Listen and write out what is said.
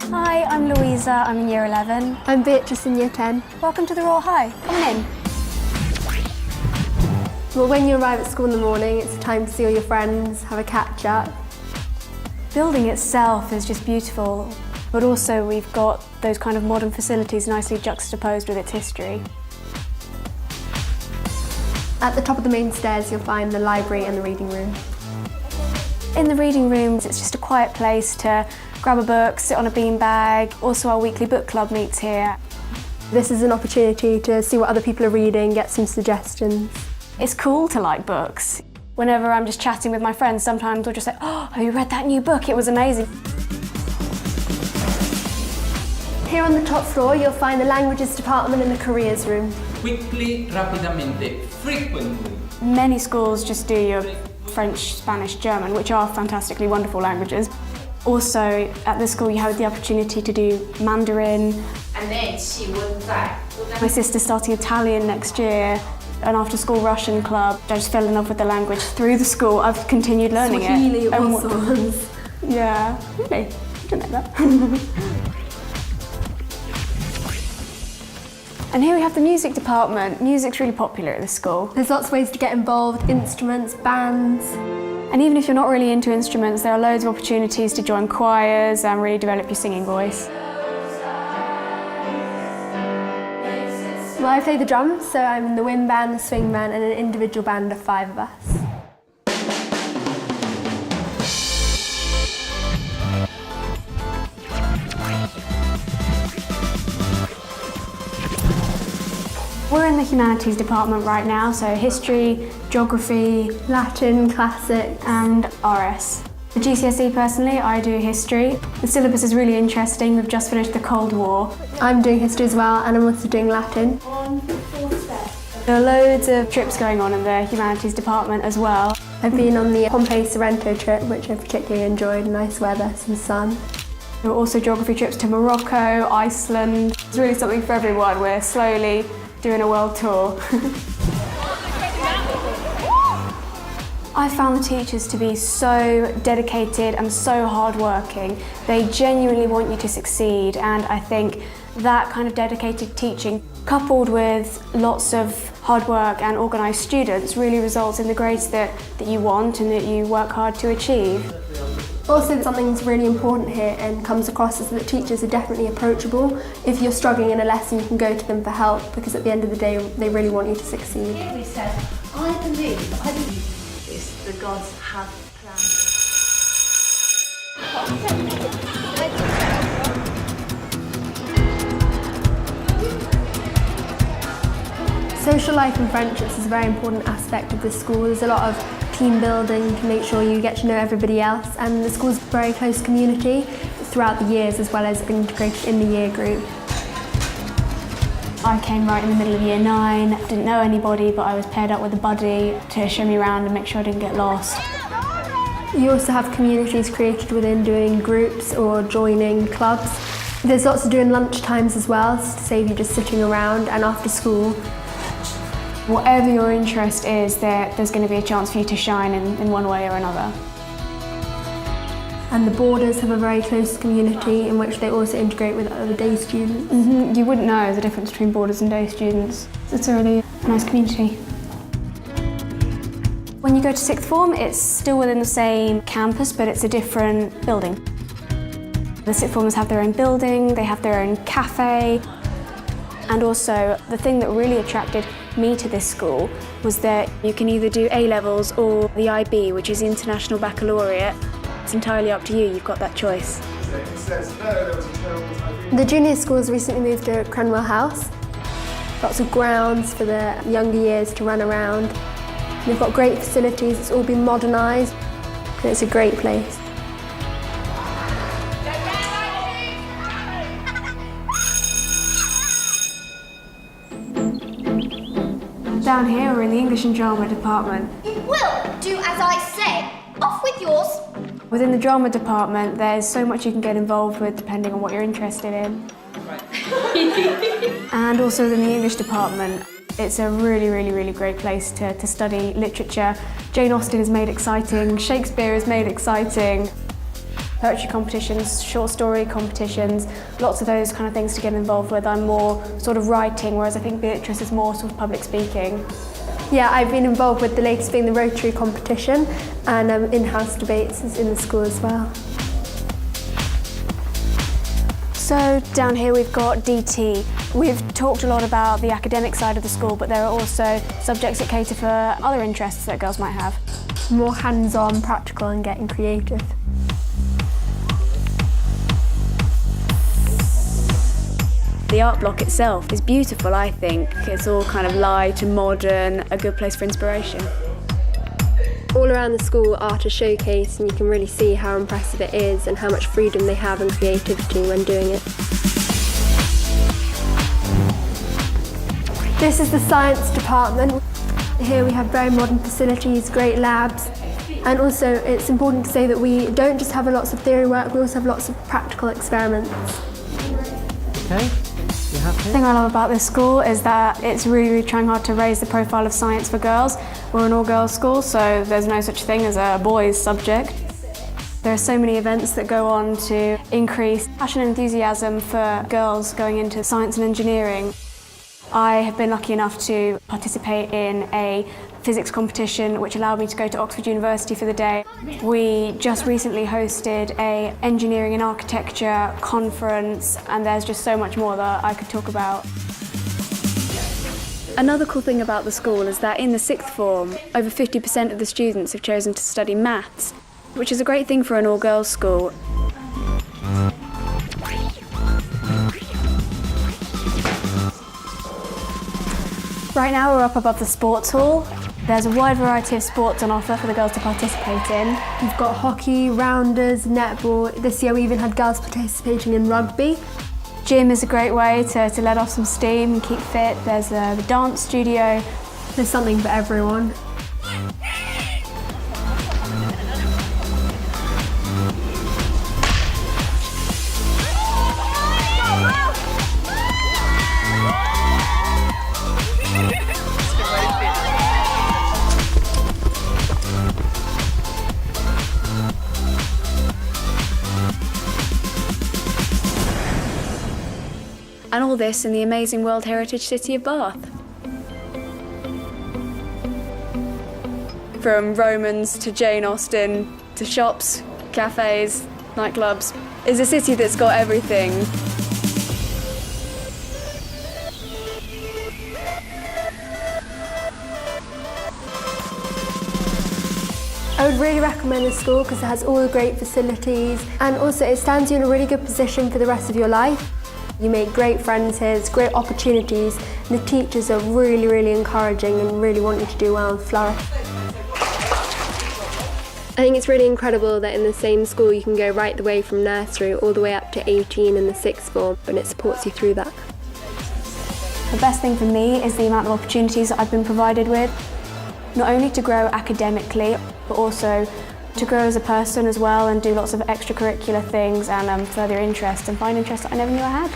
Hi, I'm Louisa, I'm in Year 11. I'm Beatrice in Year 10. Welcome to the Royal High, come on in. Well, when you arrive at school in the morning, it's time to see all your friends, have a catch up. Building itself is just beautiful, but also we've got those kind of modern facilities nicely juxtaposed with its history. At the top of the main stairs, you'll find the library and the reading room. In the reading rooms, it's just a quiet place to grab a book, sit on a beanbag. Also, our weekly book club meets here. This is an opportunity to see what other people are reading, get some suggestions. It's cool to like books. Whenever I'm just chatting with my friends, sometimes we'll just say, oh, have you read that new book? It was amazing. Here on the top floor, you'll find the languages department and the careers room. Quickly, rápidamente, frequently. Many schools just do your French, Spanish, German, which are fantastically wonderful languages. Also, at this school you have the opportunity to do Mandarin. My sister's starting Italian next year, an after-school Russian club. I just fell in love with the language through the school. I've continued learning Swahili it. also. Yeah, really? I didn't know that. And here we have the music department. Music's really popular at this school. There's lots of ways to get involved, instruments, bands. And even if you're not really into instruments, there are loads of opportunities to join choirs and really develop your singing voice. Well, I play the drums, so I'm in the wind band, the swing band, and an individual band of 5 of us. We're in the humanities department right now, so history, geography, Latin, classics, and RS. For GCSE personally, I do history. The syllabus is really interesting. We've just finished the Cold War. I'm doing history as well, and I'm also doing Latin. There are loads of trips going on in the humanities department as well. I've been on the Pompeii Sorrento trip, which I particularly enjoyed. Nice weather, some sun. There are also geography trips to Morocco, Iceland. It's really something for everyone. We're slowly doing a world tour. I found the teachers to be so dedicated and so hardworking. They genuinely want you to succeed, and I think that kind of dedicated teaching, coupled with lots of hard work and organised students, really results in the grades that you want and that you work hard to achieve. Also, something that's really important here and comes across is that teachers are definitely approachable. If you're struggling in a lesson, you can go to them for help, because at the end of the day, they really want you to succeed. Here we said, I believe this, the gods have planned Social life and friendships is a very important aspect of this school. There's a lot of team building to make sure you get to know everybody else, and the school's a very close community throughout the years, as well as being integrated in the year group. I came right in the middle of Year 9, didn't know anybody, but I was paired up with a buddy to show me around and make sure I didn't get lost. You also have communities created within doing groups or joining clubs. There's lots to do in lunch times as well, to save you just sitting around, and after school. Whatever your interest is, there's going to be a chance for you to shine in one way or another. And the boarders have a very close community in which they also integrate with other day students. You wouldn't know the difference between boarders and day students. It's a really nice community. When you go to sixth form, it's still within the same campus, but it's a different building. The sixth formers have their own building, they have their own cafe. And also, the thing that really attracted me to this school was that you can either do A-levels or the IB, which is International Baccalaureate. It's entirely up to you, you've got that choice. The junior schools recently moved to Cranwell House. Lots of grounds for the younger years to run around. They've got great facilities, it's all been modernised, and it's a great place. Down here, we're in the English and Drama department. You will do as I say. Off with yours. Within the drama department, there's so much you can get involved with depending on what you're interested in. And also within the English department, it's a really great place to study literature. Jane Austen is made exciting, Shakespeare is made exciting. poetry competitions, short story competitions, lots of those kind of things to get involved with. I'm more sort of writing, whereas I think Beatrice is more sort of public speaking. Yeah, I've been involved with the latest being the Rotary competition, and in-house debates is in the school as well. So down here we've got DT. We've talked a lot about the academic side of the school, but there are also subjects that cater for other interests that girls might have. More hands-on, practical and getting creative. The art block itself is beautiful, I think. It's all kind of light and modern, a good place for inspiration. All around the school, art is showcased, and you can really see how impressive it is and how much freedom they have and creativity when doing it. This is the science department. Here we have very modern facilities, great labs, and also it's important to say that we don't just have lots of theory work, we also have lots of practical experiments. Okay. The thing I love about this school is that it's really trying hard to raise the profile of science for girls. We're an all-girls school, so there's no such thing as a boys' subject. There are so many events that go on to increase passion and enthusiasm for girls going into science and engineering. I have been lucky enough to participate in a physics competition which allowed me to go to Oxford University for the day. We just recently hosted an engineering and architecture conference, and there's just so much more that I could talk about. Another cool thing about the school is that in the sixth form, over 50% of the students have chosen to study maths, which is a great thing for an all-girls school. Right now we're up above the sports hall. There's a wide variety of sports on offer for the girls to participate in. We've got hockey, rounders, netball. This year we even had girls participating in rugby. Gym is a great way to let off some steam and keep fit. There's the dance studio. There's something for everyone. And all this in the amazing World Heritage City of Bath. From Romans to Jane Austen to shops, cafes, nightclubs. It's a city that's got everything. I would really recommend this school because it has all the great facilities, and also it stands you in a really good position for the rest of your life. You make great friends here, it's great opportunities, and the teachers are really, really encouraging and really want you to do well and flourish. I think it's really incredible that in the same school you can go right the way from nursery all the way up to 18 in the sixth form, and it supports you through that. The best thing for me is the amount of opportunities that I've been provided with, not only to grow academically, but also to grow as a person as well and do lots of extracurricular things and further interests and find interests that I never knew I had.